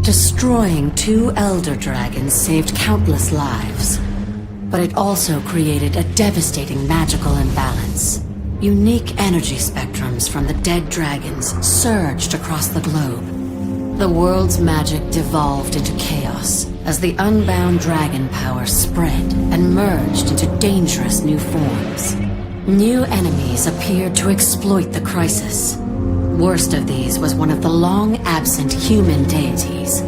Destroying 2 Elder Dragons saved countless lives, but it also created a devastating magical imbalance. Unique energy spectrums from the dead dragons surged across the globe. The world's magic devolved into chaos as the unbound dragon power spread and merged into dangerous new forms. New enemies appeared to exploit the crisis. Worst of these was one of the long-absent human deities,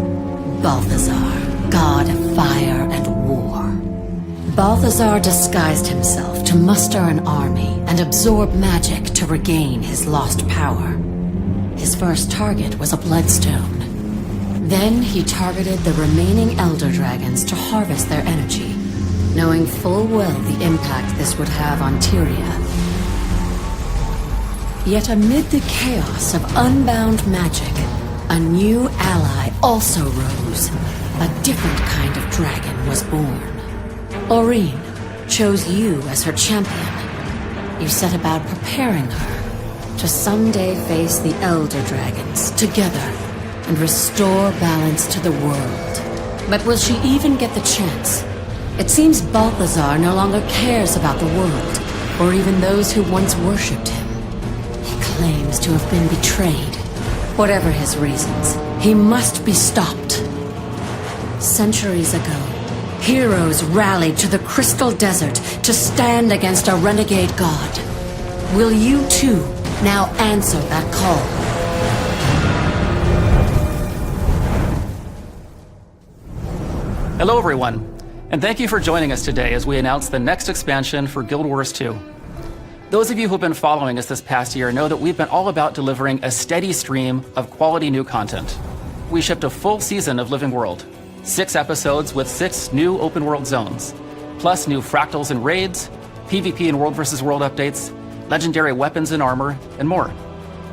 Balthazar, god of fire and war. Balthazar disguised himself to muster an army and absorb magic to regain his lost power. His first target was a bloodstone. Then he targeted the remaining Elder Dragons to harvest their energy, knowing full well the impact this would have on Tyria. Yet amid the chaos of unbound magic, a new ally also rose. A different kind of dragon was born. Aurene chose you as her champion. You set about preparing her to someday face the Elder Dragons together and restore balance to the world. But will she even get the chance? It seems Balthazar no longer cares about the world, or even those who once worshipped him. He claims to have been betrayed. Whatever his reasons, he must be stopped. Centuries ago, heroes rallied to the Crystal Desert to stand against a renegade god. Will you too now answer that call? Hello everyone, and thank you for joining us today as we announce the next expansion for Guild Wars 2. Those of you who've been following us this past year know that we've been all about delivering a steady stream of quality new content. We shipped a full season of Living World, 6 episodes with 6 new open world zones, plus new fractals and raids, PvP and World vs. World updates, legendary weapons and armor, and more.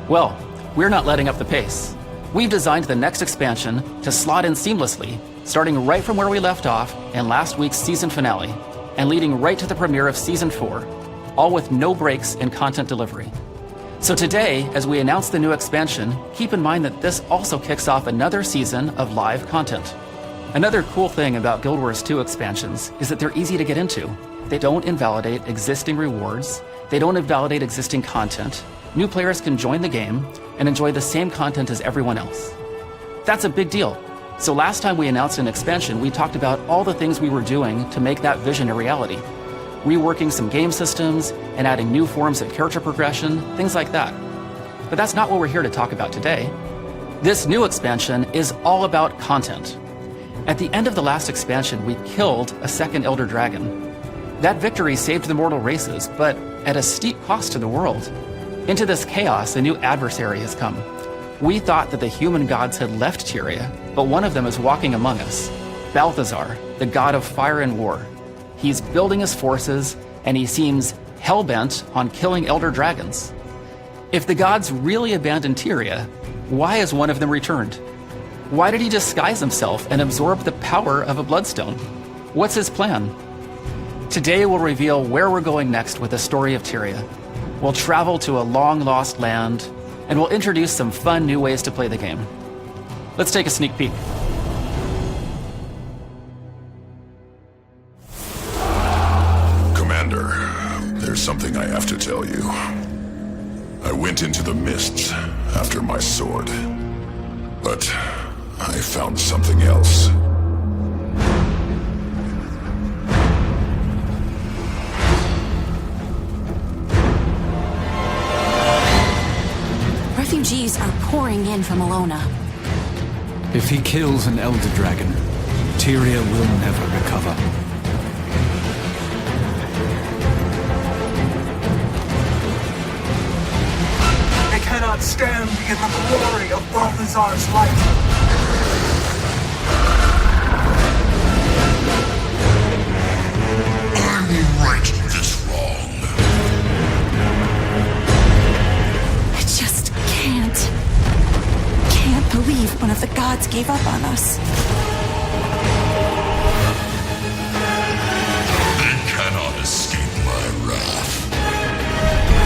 Well, we're not letting up the pace. We've designed the next expansion to slot in seamlessly, starting right from where we left off in last week's season finale, and leading right to the premiere of Season 4, all with no breaks in content delivery. So today, as we announce the new expansion, keep in mind that this also kicks off another season of live content. Another cool thing about Guild Wars 2 expansions is that they're easy to get into. They don't invalidate existing rewards, they don't invalidate existing content. New players can join the game and enjoy the same content as everyone else. That's a big deal. So last time we announced an expansion, we talked about all the things we were doing to make that vision a reality. Reworking some game systems and adding new forms of character progression, things like that. But that's not what we're here to talk about today. This new expansion is all about content. At the end of the last expansion, we killed a second Elder Dragon. That victory saved the mortal races, but at a steep cost to the world. Into this chaos, a new adversary has come. We thought that the human gods had left Tyria, but one of them is walking among us. Balthazar, the god of fire and war. He's building his forces, and he seems hell-bent on killing Elder Dragons. If the gods really abandoned Tyria, why has one of them returned? Why did he disguise himself and absorb the power of a bloodstone? What's his plan? Today we'll reveal where we're going next with the story of Tyria. We'll travel to a long-lost land, and we'll introduce some fun new ways to play the game. Let's take a sneak peek. Commander, there's something I have to tell you. I went into the mists after my sword, but I found something else. Refugees are pouring in from Alona. If he kills an Elder Dragon, Tyria will never recover. I cannot stand in the glory of Balthazar's light. I will right this wrong. I just can't believe one of the gods gave up on us. They cannot escape my wrath.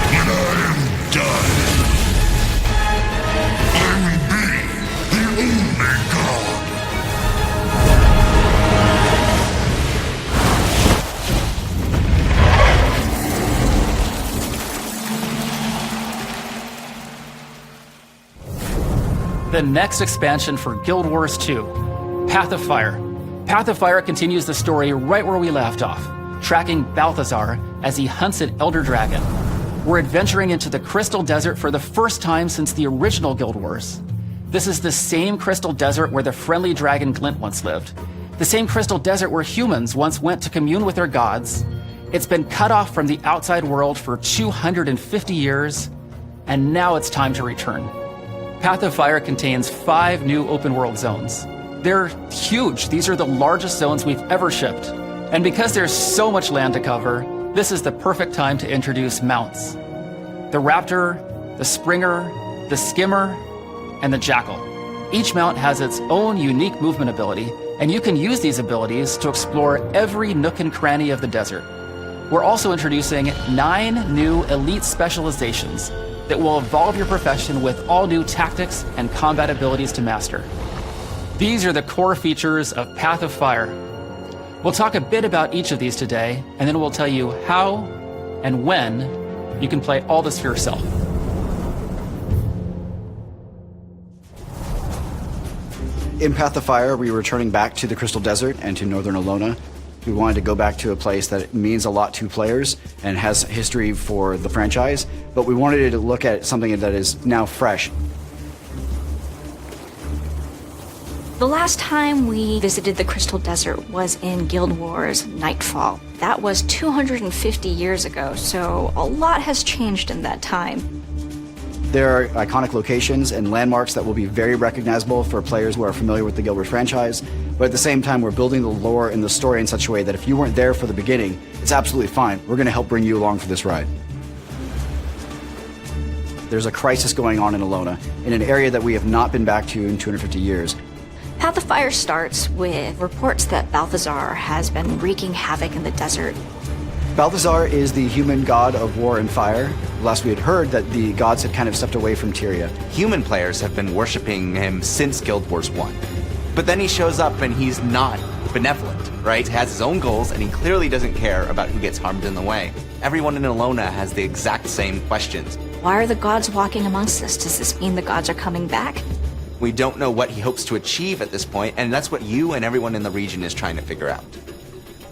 When I am done, I will be the only god. The next expansion for Guild Wars 2, Path of Fire. Path of Fire continues the story right where we left off, tracking Balthazar as he hunts an Elder Dragon. We're adventuring into the Crystal Desert for the first time since the original Guild Wars. This is the same Crystal Desert where the friendly dragon Glint once lived. The same Crystal Desert where humans once went to commune with their gods. It's been cut off from the outside world for 250 years, and now it's time to return. Path of Fire contains 5 new open world zones. They're huge. These are the largest zones we've ever shipped. And because there's so much land to cover, this is the perfect time to introduce mounts. The Raptor, the Springer, the Skimmer, and the Jackal. Each mount has its own unique movement ability, and you can use these abilities to explore every nook and cranny of the desert. We're also introducing 9 new elite specializations that will evolve your profession with all new tactics and combat abilities to master. These are the core features of Path of Fire. We'll talk a bit about each of these today, and then we'll tell you how and when you can play all this for yourself. In Path of Fire, we were returning back to the Crystal Desert and to Northern Alona. We wanted to go back to a place that means a lot to players and has history for the franchise, but we wanted to look at something that is now fresh. The last time we visited the Crystal Desert was in Guild Wars Nightfall. That was 250 years ago, so a lot has changed in that time. There are iconic locations and landmarks that will be very recognizable for players who are familiar with the Guild Wars franchise, but at the same time, we're building the lore and the story in such a way that if you weren't there for the beginning, it's absolutely fine. We're going to help bring you along for this ride. There's a crisis going on in Alona, in an area that we have not been back to in 250 years. Path of Fire starts with reports that Balthazar has been wreaking havoc in the desert. Balthazar is the human god of war and fire. Last we had heard that the gods had kind of stepped away from Tyria. Human players have been worshipping him since Guild Wars 1. But then he shows up and he's not benevolent, right? He has his own goals and he clearly doesn't care about who gets harmed in the way. Everyone in Alona has the exact same questions. Why are the gods walking amongst us? Does this mean the gods are coming back? We don't know what he hopes to achieve at this point, and that's what you and everyone in the region is trying to figure out.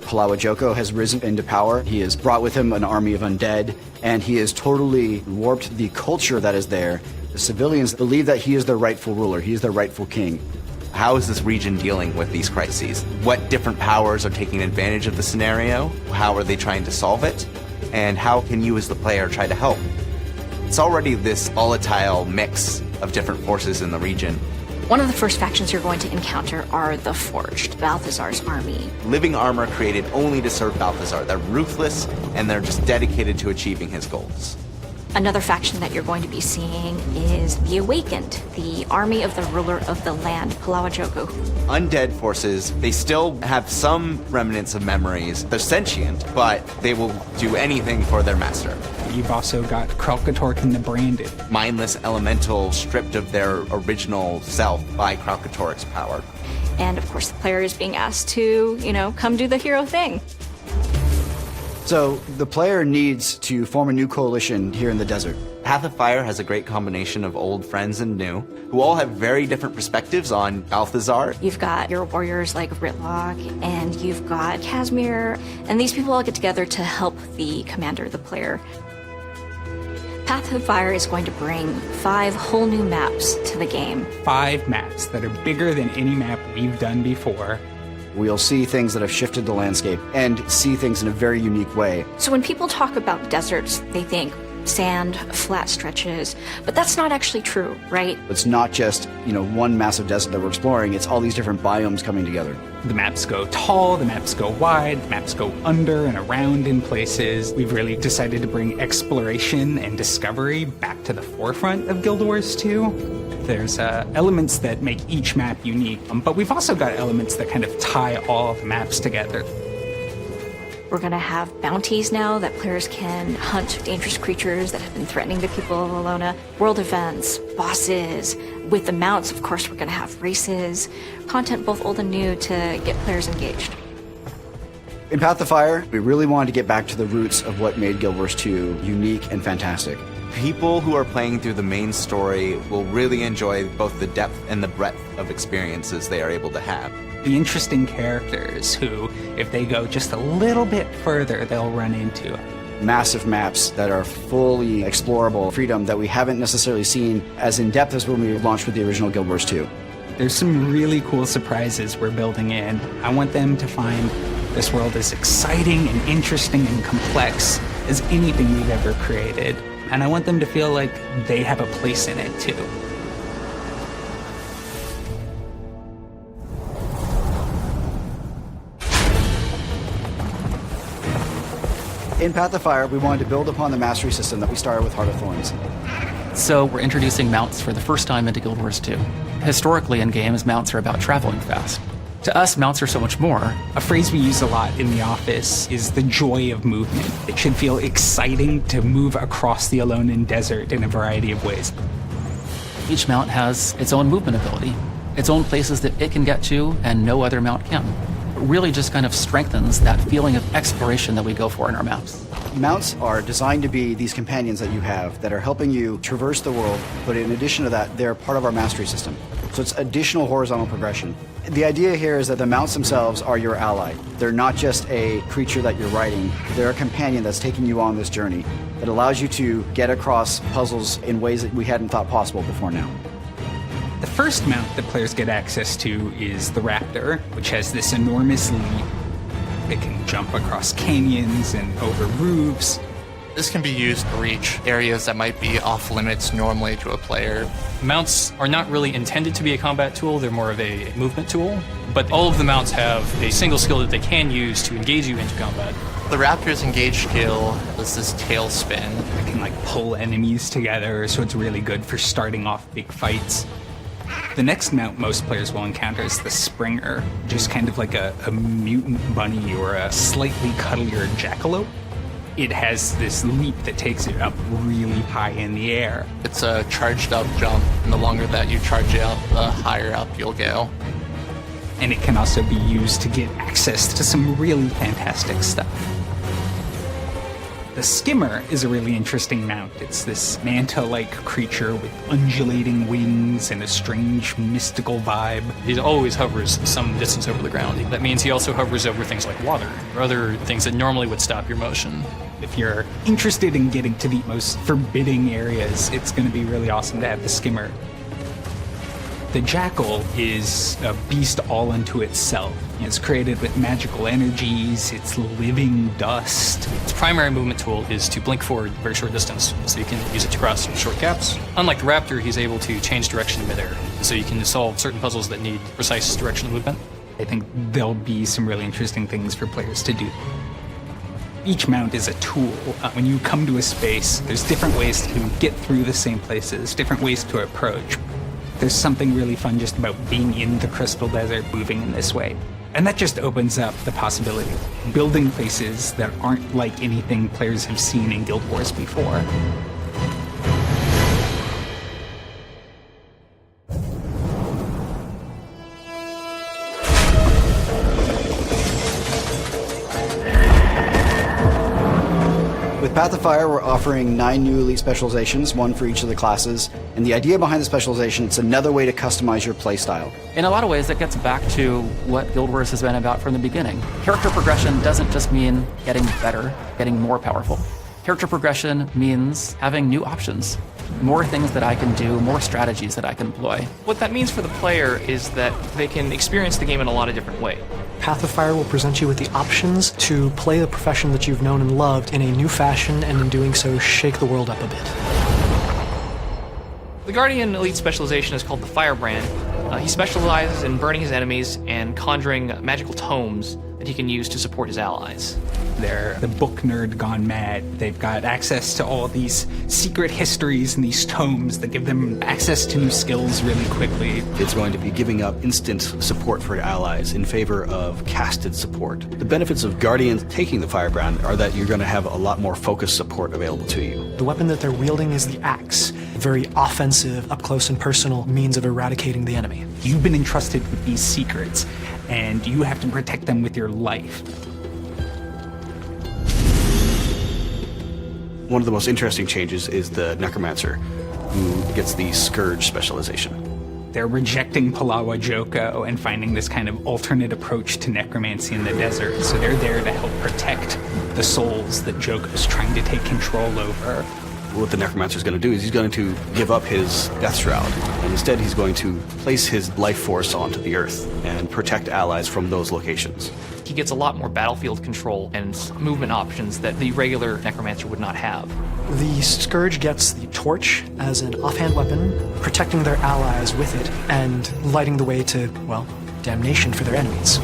Palawa Joko has risen into power. He has brought with him an army of undead, and he has totally warped the culture that is there. The civilians believe that he is their rightful ruler. He is their rightful king. How is this region dealing with these crises? What different powers are taking advantage of the scenario? How are they trying to solve it? And how can you as the player try to help? It's already this volatile mix of different forces in the region. One of the first factions you're going to encounter are the Forged, Balthazar's army. Living armor created only to serve Balthazar. They're ruthless, and they're just dedicated to achieving his goals. Another faction that you're going to be seeing is the Awakened, the army of the ruler of the land, Palawa Joko. Undead forces, they still have some remnants of memories. They're sentient, but they will do anything for their master. You've also got Kralkatork and the Branded. Mindless elemental stripped of their original self by Kralkatork's power. And of course the player is being asked to, come do the hero thing. So the player needs to form a new coalition here in the desert. Path of Fire has a great combination of old friends and new, who all have very different perspectives on Balthazar. You've got your warriors like Ritlock, and you've got Casimir, and these people all get together to help the commander, the player. Path of Fire is going to bring 5 whole new maps to the game. 5 maps that are bigger than any map we've done before. We'll see things that have shifted the landscape and see things in a very unique way. So when people talk about deserts, they think sand, flat stretches, but that's not actually true, right? It's not just, one massive desert that we're exploring, it's all these different biomes coming together. The maps go tall, the maps go wide, the maps go under and around in places. We've really decided to bring exploration and discovery back to the forefront of Guild Wars 2. There's elements that make each map unique, but we've also got elements that kind of tie all the maps together. We're going to have bounties now that players can hunt dangerous creatures that have been threatening the people of Alona. World events, bosses. With the mounts, of course, we're going to have races. Content both old and new to get players engaged. In Path of Fire, we really wanted to get back to the roots of what made Guild Wars 2 unique and fantastic. People who are playing through the main story will really enjoy both the depth and the breadth of experiences they are able to have. The interesting characters who, if they go just a little bit further, they'll run into. Massive maps that are fully explorable, freedom that we haven't necessarily seen as in-depth as when we launched with the original Guild Wars 2. There's some really cool surprises we're building in. I want them to find this world as exciting and interesting and complex as anything we've ever created. And I want them to feel like they have a place in it too. In Path of Fire, we wanted to build upon the mastery system that we started with Heart of Thorns. So we're introducing mounts for the first time into Guild Wars 2. Historically in games, mounts are about traveling fast. To us, mounts are so much more. A phrase we use a lot in the office is the joy of movement. It should feel exciting to move across the Alolan Desert in a variety of ways. Each mount has its own movement ability, its own places that it can get to and no other mount can. It really just kind of strengthens that feeling of exploration that we go for in our maps. Mounts are designed to be these companions that you have that are helping you traverse the world, but in addition to that, they're part of our mastery system. So it's additional horizontal progression. The idea here is that the mounts themselves are your ally. They're not just a creature that you're riding, they're a companion that's taking you on this journey that allows you to get across puzzles in ways that we hadn't thought possible before now. The first mount that players get access to is the Raptor, which has this enormous leap. It can jump across canyons and over roofs. This can be used to reach areas that might be off limits normally to a player. Mounts are not really intended to be a combat tool, they're more of a movement tool, but all of the mounts have a single skill that they can use to engage you into combat. The Raptor's engage skill is this tail spin. It can like pull enemies together, so it's really good for starting off big fights. The next mount most players will encounter is the Springer, just kind of like a mutant bunny or a slightly cuddlier jackalope. It has this leap that takes it up really high in the air. It's a charged up jump, and the longer that you charge it up, the higher up you'll go. And it can also be used to get access to some really fantastic stuff. The Skimmer is a really interesting mount. It's this manta-like creature with undulating wings and a strange mystical vibe. He always hovers some distance over the ground. That means he also hovers over things like water or other things that normally would stop your motion. If you're interested in getting to the most forbidding areas, it's going to be really awesome to have the Skimmer. The Jackal is a beast all unto itself. It's created with magical energies, it's living dust. Its primary movement tool is to blink forward a very short distance, so you can use it to cross short gaps. Unlike the Raptor, he's able to change direction in midair, so you can solve certain puzzles that need precise directional movement. I think there'll be some really interesting things for players to do. Each mount is a tool. When you come to a space, there's different ways to get through the same places, different ways to approach. There's something really fun just about being in the Crystal Desert, moving in this way. And that just opens up the possibility of building places that aren't like anything players have seen in Guild Wars before. With Path of Fire, we're offering 9 new elite specializations, 1 for each of the classes. And the idea behind the specialization, it's another way to customize your playstyle. In a lot of ways, that gets back to what Guild Wars has been about from the beginning. Character progression doesn't just mean getting better, getting more powerful. Character progression means having new options, more things that I can do, more strategies that I can employ. What that means for the player is that they can experience the game in a lot of different ways. Path of Fire will present you with the options to play the profession that you've known and loved in a new fashion, and in doing so, shake the world up a bit. The Guardian Elite specialization is called the Firebrand. He specializes in burning his enemies and conjuring magical tomes that he can use to support his allies. They're the book nerd gone mad. They've got access to all these secret histories and these tomes that give them access to new skills really quickly. It's going to be giving up instant support for your allies in favor of casted support. The benefits of Guardians taking the Firebrand are that you're going to have a lot more focused support available to you. The weapon that they're wielding is the axe, a very offensive, up-close and personal means of eradicating the enemy. You've been entrusted with these secrets, and you have to protect them with your life. One of the most interesting changes is the Necromancer, who gets the Scourge specialization. They're rejecting Palawa Joko and finding this kind of alternate approach to necromancy in the desert. So they're there to help protect the souls that Joko's trying to take control over. What the Necromancer is going to do is he's going to give up his Death Shroud, and instead he's going to place his life force onto the Earth and protect allies from those locations. He gets a lot more battlefield control and movement options that the regular Necromancer would not have. The Scourge gets the Torch as an offhand weapon, protecting their allies with it, and lighting the way to, well, damnation for their enemies.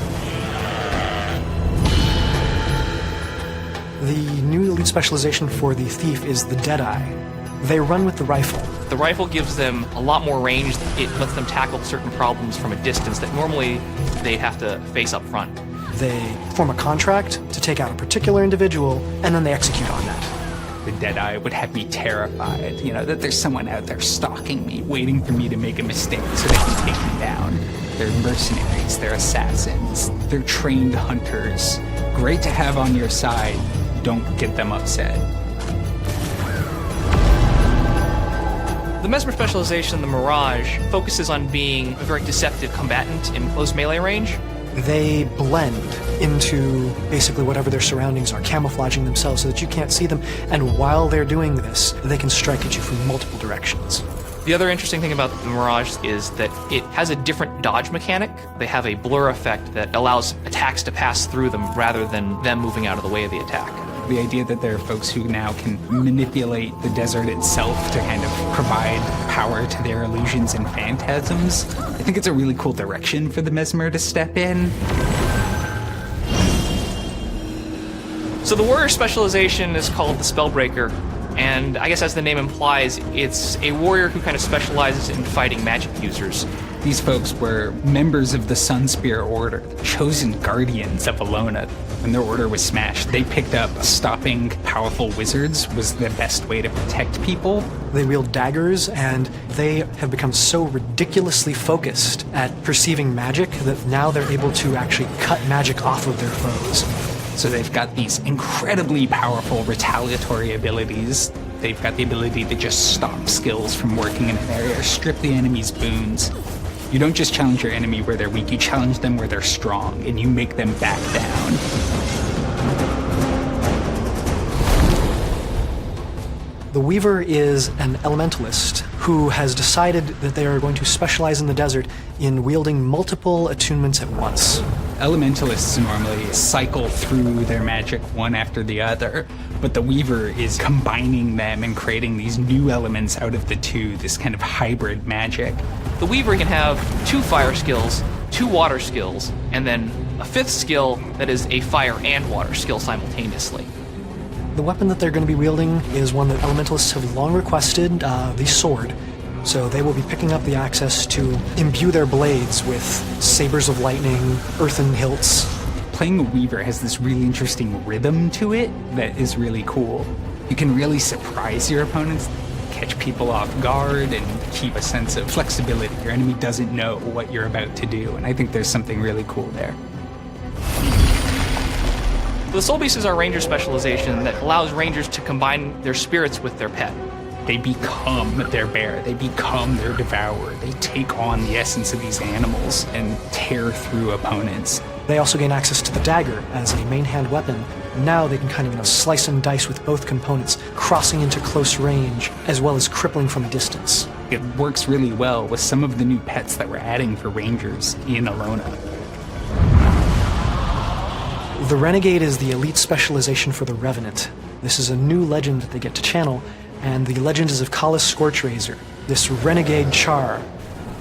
The new elite specialization for the Thief is the Deadeye. They run with the rifle. The rifle gives them a lot more range. It lets them tackle certain problems from a distance that normally they'd have to face up front. They form a contract to take out a particular individual, and then they execute on that. The Deadeye would have me terrified, that there's someone out there stalking me, waiting for me to make a mistake so they can take me down. They're mercenaries, they're assassins, they're trained hunters. Great to have on your side. Don't get them upset. The Mesmer specialization, the Mirage, focuses on being a very deceptive combatant in close melee range. They blend into basically whatever their surroundings are, camouflaging themselves so that you can't see them, and while they're doing this, they can strike at you from multiple directions. The other interesting thing about the Mirage is that it has a different dodge mechanic. They have a blur effect that allows attacks to pass through them rather than them moving out of the way of the attack. The idea that there are folks who now can manipulate the desert itself to kind of provide power to their illusions and phantasms, I think it's a really cool direction for the Mesmer to step in. So the warrior specialization is called the Spellbreaker, and I guess as the name implies, it's a warrior who kind of specializes in fighting magic users. These folks were members of the Sunspear Order, chosen guardians of Alona. When their order was smashed, they picked up stopping powerful wizards was the best way to protect people. They wield daggers, and they have become so ridiculously focused at perceiving magic that now they're able to actually cut magic off of their foes. So they've got these incredibly powerful retaliatory abilities. They've got the ability to just stop skills from working in an area or strip the enemy's boons. You don't just challenge your enemy where they're weak, you challenge them where they're strong, and you make them back down. The Weaver is an elementalist who has decided that they are going to specialize in the desert in wielding multiple attunements at once. Elementalists normally cycle through their magic one after the other, but the Weaver is combining them and creating these new elements out of the two, this kind of hybrid magic. The Weaver can have 2 fire skills, 2 water skills, and then a 5th skill that is a fire and water skill simultaneously. The weapon that they're going to be wielding is one that elementalists have long requested, the sword. So they will be picking up the access to imbue their blades with sabers of lightning, earthen hilts. Playing a Weaver has this really interesting rhythm to it that is really cool. You can really surprise your opponents, catch people off guard, and keep a sense of flexibility. Your enemy doesn't know what you're about to do, and I think there's something really cool there. The Soul Beast is our ranger specialization that allows rangers to combine their spirits with their pet. They become their bear, they become their devourer. They take on the essence of these animals and tear through opponents. They also gain access to the dagger as a main hand weapon. Now they can kind of slice and dice with both components, crossing into close range, as well as crippling from a distance. It works really well with some of the new pets that we're adding for rangers in Alona. The Renegade is the elite specialization for the Revenant. This is a new legend that they get to channel, and the legend is of Kala's Scorchrazor, this renegade char.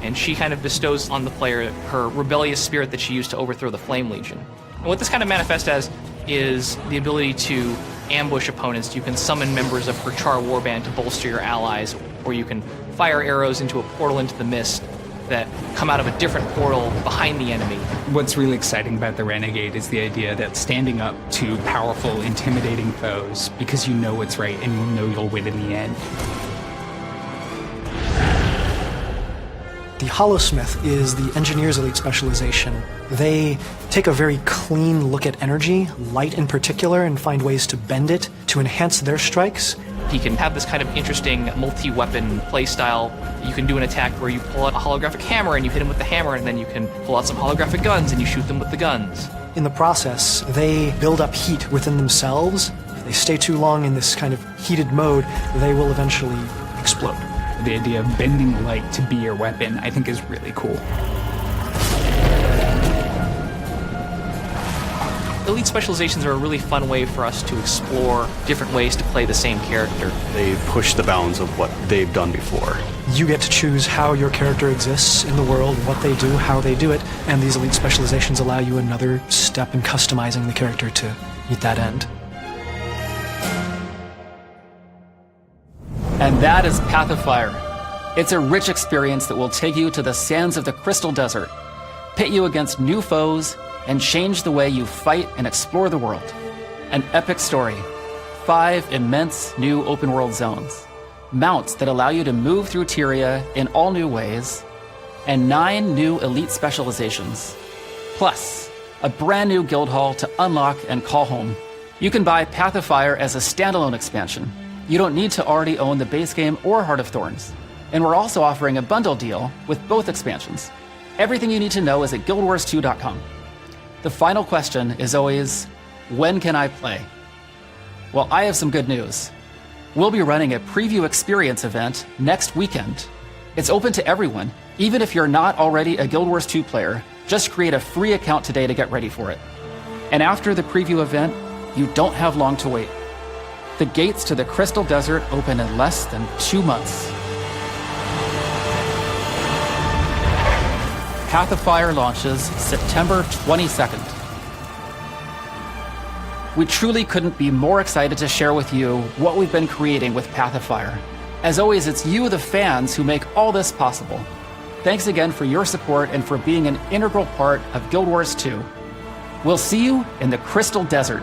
And she kind of bestows on the player her rebellious spirit that she used to overthrow the Flame Legion. And what this kind of manifests as is the ability to ambush opponents. You can summon members of her char warband to bolster your allies, or you can fire arrows into a portal into the mist that come out of a different portal behind the enemy. What's really exciting about the Renegade is the idea that standing up to powerful, intimidating foes because you know what's right and you know you'll win in the end. The Hollowsmith is the Engineer's elite specialization. They take a very clean look at energy, light in particular, and find ways to bend it to enhance their strikes He can have this kind of interesting multi-weapon playstyle. You can do an attack where you pull out a holographic hammer and you hit him with the hammer, and then you can pull out some holographic guns and you shoot them with the guns. In the process, they build up heat within themselves. If they stay too long in this kind of heated mode, they will eventually explode. The idea of bending light to be your weapon, I think, is really cool. Elite specializations are a really fun way for us to explore different ways to play the same character. They push the bounds of what they've done before. You get to choose how your character exists in the world, what they do, how they do it, and these elite specializations allow you another step in customizing the character to meet that end. And that is Path of Fire. It's a rich experience that will take you to the sands of the Crystal Desert, pit you against new foes, and change the way you fight and explore the world. An epic story, 5 immense new open-world zones, mounts that allow you to move through Tyria in all new ways, and 9 new elite specializations. Plus, a brand new guild hall to unlock and call home. You can buy Path of Fire as a standalone expansion. You don't need to already own the base game or Heart of Thorns. And we're also offering a bundle deal with both expansions. Everything you need to know is at guildwars2.com. The final question is always, when can I play? Well, I have some good news. We'll be running a preview experience event next weekend. It's open to everyone, even if you're not already a Guild Wars 2 player. Just create a free account today to get ready for it. And after the preview event, you don't have long to wait. The gates to the Crystal Desert open in less than 2 months. Path of Fire launches September 22nd. We truly couldn't be more excited to share with you what we've been creating with Path of Fire. As always, it's you, the fans, who make all this possible. Thanks again for your support and for being an integral part of Guild Wars 2. We'll see you in the Crystal Desert.